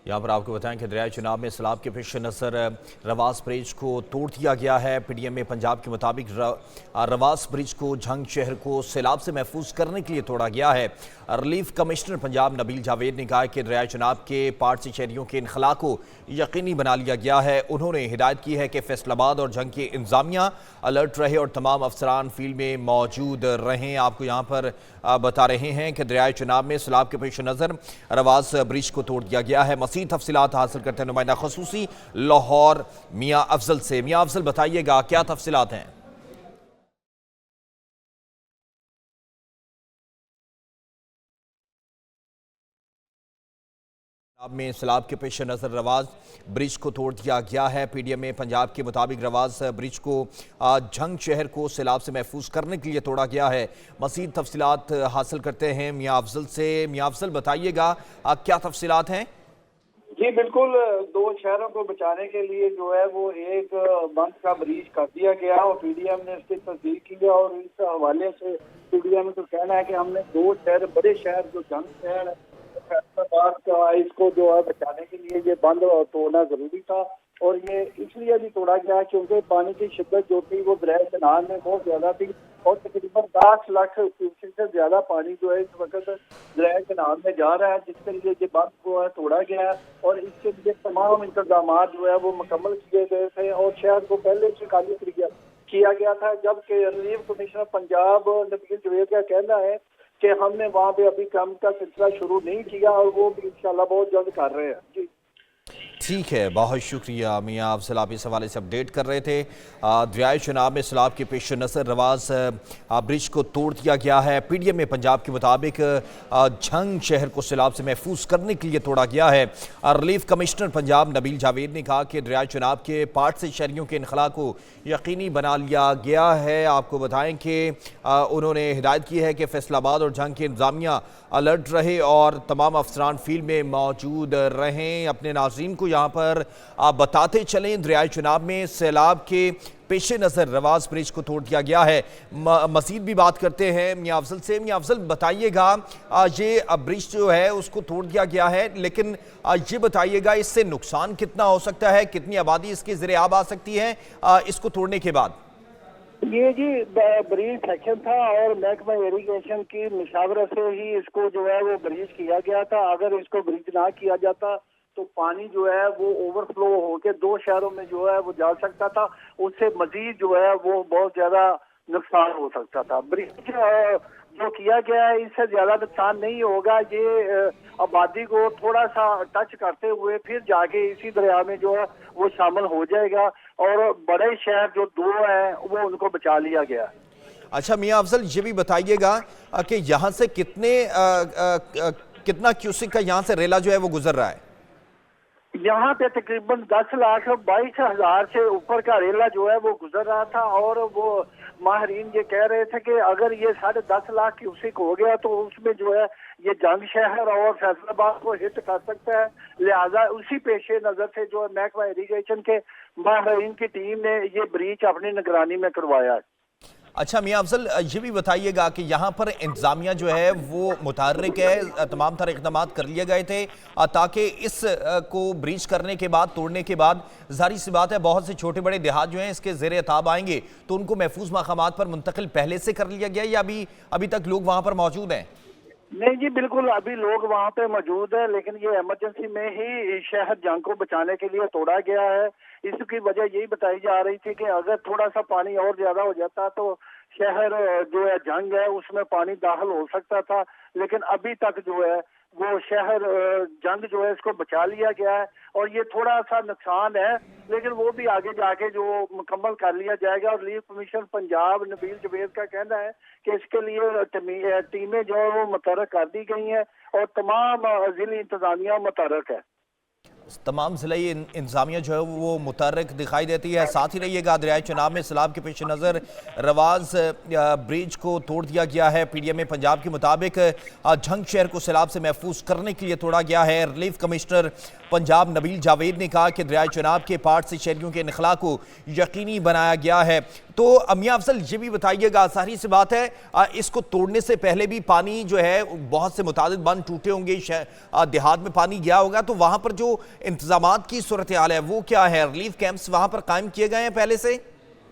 यहाँ पर आपको बताएं कि दरियाए चनाब में सैलाब के पेश नज़र रवास ब्रिज को तोड़ दिया गया है। पीडीएम में पंजाब के मुताबिक रवास ब्रिज को झंग शहर को सैलाब से महफूज करने के लिए तोड़ा गया है। रिलीफ कमिश्नर पंजाब नबील जावेद ने कहा कि दरियाए चनाब के पार्ट से शहरियों के इनखला को यकीनी बना लिया गया है। उन्होंने हिदायत की है कि फैसलाबाद और झंग की इंतजामिया अलर्ट रहे और तमाम अफसरान फील्ड में मौजूद रहें। आपको यहाँ पर बता रहे हैं कि दरियाए चनाब में सैलाब के पेश नज़र रवास ब्रिज को तोड़ दिया गया है। मज़ीद तफसीलात हासिल करते हैं नुमाइंदा खसूसी लाहौर मियाँ अफजल से। मियाँ अफजल, बताइएगा क्या तफसीलात हैं? में सैलाब के पेश नज़र रवास ब्रिज को तोड़ दिया गया है। पीडीएम में पंजाब के मुताबिक रवास ब्रिज को झंग शहर को सैलाब से महफूज करने के लिए तोड़ा गया है। मज़ीद तफसीलात हासिल करते हैं मियाँ अफजल से। मियाँ अफजल, बताइएगा क्या तफसीलात हैं? जी बिल्कुल, दो शहरों को बचाने के लिए जो है वो एक बंद का ब्रिज कर दिया गया और पीडीएम ने इसकी तस्दीक की है। और इस हवाले से पीडीएम को कहना है कि हमने दो शहर, बड़े शहर जो जंग शहर है फैसलाबाद का, इसको जो है बचाने के लिए ये बंद तोड़ना जरूरी था। और ये इसलिए भी तोड़ा गया क्योंकि पानी की शिद्दत जो थी वो दरिया चनाब में बहुत ज्यादा थी और तकरीबन 10 लाख क्यूसेक से ज्यादा पानी जो है इस वक्त दरिया चनाब में जा रहा है, जिसके लिए ये बंद जो है तोड़ा गया है। और इसके लिए तमाम इंतजाम जो है वो मुकम्मल किए गए थे और शहर को पहले से खाली किया गया था। जबकि रिलीफ कमिश्नर पंजाब नबील जावेद का कहना है कि हमने वहाँ पे अभी काम का सिलसिला शुरू नहीं किया और वो भी इंशाल्लाह बहुत जल्द कर रहे हैं। जी ठीक है, बहुत शुक्रिया मियाँ अफजल, आप इस हवाले से अपडेट कर रहे थे। दरियाए चनाब में सैलाब के पेश नज़र रवास ब्रिज को तोड़ दिया गया है। पीडीएम में पंजाब के मुताबिक झंग शहर को सैलाब से महफूज करने के लिए तोड़ा गया है। रिलीफ कमिश्नर पंजाब नबील जावेद ने कहा कि दरियाए चनाब के पार्ट से शहरियों के इनखला को यकीनी बना लिया गया है। आपको बताएं कि उन्होंने हिदायत की है कि फैसलाबाद और झंग की इंतजामिया अलर्ट रहे और तमाम अफसरान फील्ड में मौजूद रहें। अपने नाज़रीन को यहाँ पर आप बताते चलें, दरियाए चनाब में सैलाब के पेश नज़र रवास ब्रिज को तोड़ दिया गया है। मज़ीद भी बात करते हैं मियाँ अफजल से। मियाँ अफजल, बताइएगा ये ब्रिज जो है उसको तोड़ दिया गया है, लेकिन ये बताइएगा इससे नुकसान कितना हो सकता है, कितनी आबादी इसके ज़रिए आब आ सकती है इसको तोड़ने के बाद? ये जी ब्रिज सेक्शन था और महकमा इरिगेशन की मुशावरत से ही इसको जो है वो ब्रिज किया गया था। अगर इसको ब्रिज ना किया जाता तो पानी जो है वो ओवरफ्लो होके दो शहरों में जो है वो जा सकता था, उससे मजीद जो है वो बहुत ज्यादा नुकसान हो सकता था। ब्रिज जो किया गया है इससे ज्यादा नुकसान नहीं होगा। ये आबादी को थोड़ा सा टच करते हुए फिर जाके इसी दरिया में जो है वो शामिल हो जाएगा और बड़े शहर जो दो हैं वो उनको बचा लिया गया। अच्छा मियाँ अफजल, ये भी बताइएगा कि यहाँ से कितना क्यूसिक का यहाँ से रेला जो है वो गुजर रहा है? यहाँ पे तकरीबन 10,22,000 से ऊपर का रेला जो है वो गुजर रहा था और वो माहरीन ये कह रहे थे कि अगर ये 10.5 लाख क्यूसिक हो गया तो उसमें जो है ये जंग शहर और फैसलाबाद को हिट कर सकता है। लिहाजा उसी पेशे नजर से जो है महकमा इरिगेशन के माहरीन की टीम ने ये ब्रीच अपनी निगरानी में करवाया है। अच्छा मियाँ अफजल, ये भी बताइएगा कि यहाँ पर इंतजामिया जो है वो मुतहर्रिक है, तमाम तरह इक़दाम कर लिए गए थे ताकि इस को ब्रीच करने के बाद, तोड़ने के बाद जाहिर सी बात है बहुत से छोटे बड़े देहात जो हैं इसके ज़ेरे ताब आएंगे, तो उनको महफूज मकामात पर मुंतकिल पहले से कर लिया गया या अभी तक लोग वहाँ पर मौजूद हैं? नहीं जी बिल्कुल, अभी लोग वहाँ पे मौजूद है, लेकिन ये इमरजेंसी में ही शहर जंग को बचाने के लिए तोड़ा गया है। इसकी वजह यही बताई जा रही थी कि अगर थोड़ा सा पानी और ज्यादा हो जाता तो शहर जो है जंग है उसमें पानी दाखिल हो सकता था, लेकिन अभी तक जो है वो शहर जंग जो है इसको बचा लिया गया है। और ये थोड़ा सा नुकसान है लेकिन वो भी आगे जाके जो मुकम्मल कर लिया जाएगा। और रिलीफ कमिश्नर पंजाब नबील जावेद का कहना है कि इसके लिए टीमें जो है वो मुतहर्रिक कर दी गई हैं और तमाम जिली इंतजामिया मुतहर्रिक है। तमाम ज़िले इंतजामिया जो है वो मुतहर्रिक दिखाई देती है। साथ ही रहिएगा, दरियाए चनाब में सैलाब के पेश नज़र रवास ब्रिज को तोड़ दिया गया है। पीडीएम में पंजाब के मुताबिक झंग शहर को सैलाब से महफूज करने के लिए तोड़ा गया है। रिलीफ कमिश्नर पंजाब नबील जावेद ने कहा कि दरियाए चनाब के पार्ट से शहरियों के इनखला को यकीनी बनाया गया है। तो मियां अफजल ये भी बताइएगा, सारी सी बात है इसको तोड़ने से पहले भी पानी जो है बहुत से मुतादिद बंद टूटे होंगे, देहात में पानी गया होगा, तो वहां पर जो इंतजामात की सूरत हाल है वो क्या है? रिलीफ कैंप्स वहां पर कायम किए गए हैं पहले से?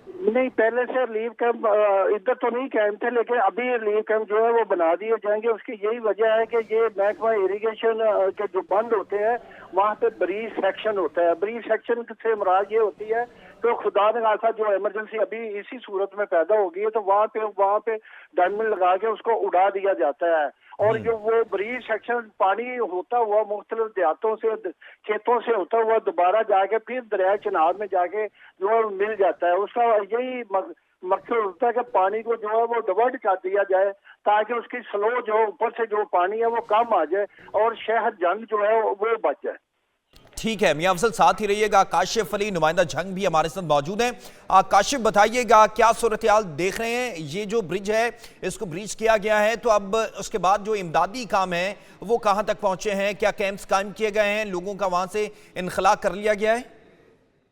नहीं, पहले से रिलीफ कैंप इधर तो नहीं कायम थे, लेकिन अभी रिलीफ कैंप जो है वो बना दिए जाएंगे। उसकी यही वजह है कि ये महकमा इरिगेशन के जो बंद होते हैं वहाँ पे ब्रीज सेक्शन होता है। ब्रीज सेक्शन से मुराद ये होती है तो खुदा न खासा जो इमरजेंसी अभी इसी सूरत में पैदा होगी है तो वहाँ पे डायमंड लगा के उसको उड़ा दिया जाता है। और जो वो ब्रीज सेक्शन पानी होता हुआ मुख्तलिफ देहातों से खेतों से होता हुआ दोबारा जाके फिर दरिया चिनाब में जाके जो है मिल जाता है। उसका यही मकसद होता है कि पानी को जो है वो डिवर्ट कर दिया जाए ताकि उसकी स्लो जो ऊपर से जो पानी है वो कम आ जाए और शहर जंग जो है वो बच जाए। ठीक है मियां अफजल, साथ ही रहिएगा। काशिफ अली नुमाइंदा जंग भी हमारे साथ मौजूद हैं। काशिफ, बताइएगा क्या सूरत हाल देख रहे हैं? ये जो ब्रिज है इसको ब्रिज किया गया है, तो अब उसके बाद जो इमदादी काम है वो कहां तक पहुंचे हैं? क्या कैंप्स कायम किए गए हैं? लोगों का वहां से इनखला कर लिया गया है?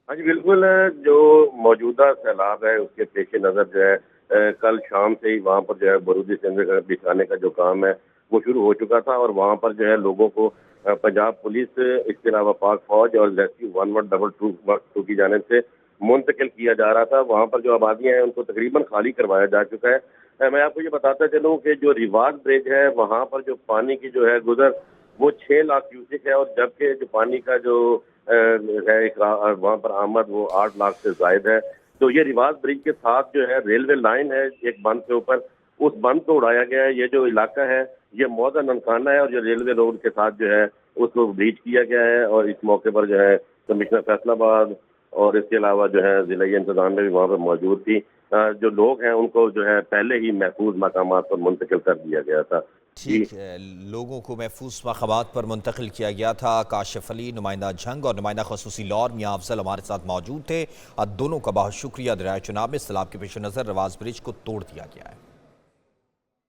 हाँ जी बिल्कुल, जो मौजूदा सैलाब है उसके पेश नज़र जो है कल शाम से ही वहाँ पर जो है बारूदी संग बिछाने का जो काम है वो शुरू हो चुका था और वहाँ पर जो है लोगों को पंजाब पुलिस, इसके अलावा पाक फौज और रेस्क्यू 1122 की जानिब से मुंतकिल किया जा रहा था। वहाँ पर जो आबादियाँ हैं उनको तकरीबन खाली करवाया जा चुका है। मैं आपको ये बताता चलूँ कि जो रिवाज ब्रिज है वहाँ पर जो पानी की जो है गुजर वो 6 लाख क्यूसेक है और जबकि जो पानी का जो है वहाँ पर आमद वो 8 लाख से जायद है। तो ये रिवाज ब्रिज के साथ जो है रेलवे लाइन है एक बंद के ऊपर, उस बंद को उड़ाया गया है। ये जो इलाका है ये मौजा ननखाना है और जो रेलवे रोड के साथ जो है उसको ब्रीच किया गया है। और इस मौके पर जो है कमिश्नर फैसलाबाद और इसके अलावा जो है जिला इंतजाम में भी वहाँ पर मौजूद थी। जो लोग हैं उनको जो है पहले ही महफूज मकामात पर मुंतकिल कर दिया गया था। ठीक है, लोगों को महफूज मकामात पर मुंतकिल किया गया था। काशिफ अली नुमाइंदा जंग और नुमाइंदा खसूसी लॉर मियां अफजल हमारे साथ मौजूद थे। दोनों का बहुत शुक्रिया। दरियाए चनाब में सैलाब के पेश नज़र रिवाज ब्रिज को तोड़ दिया गया है।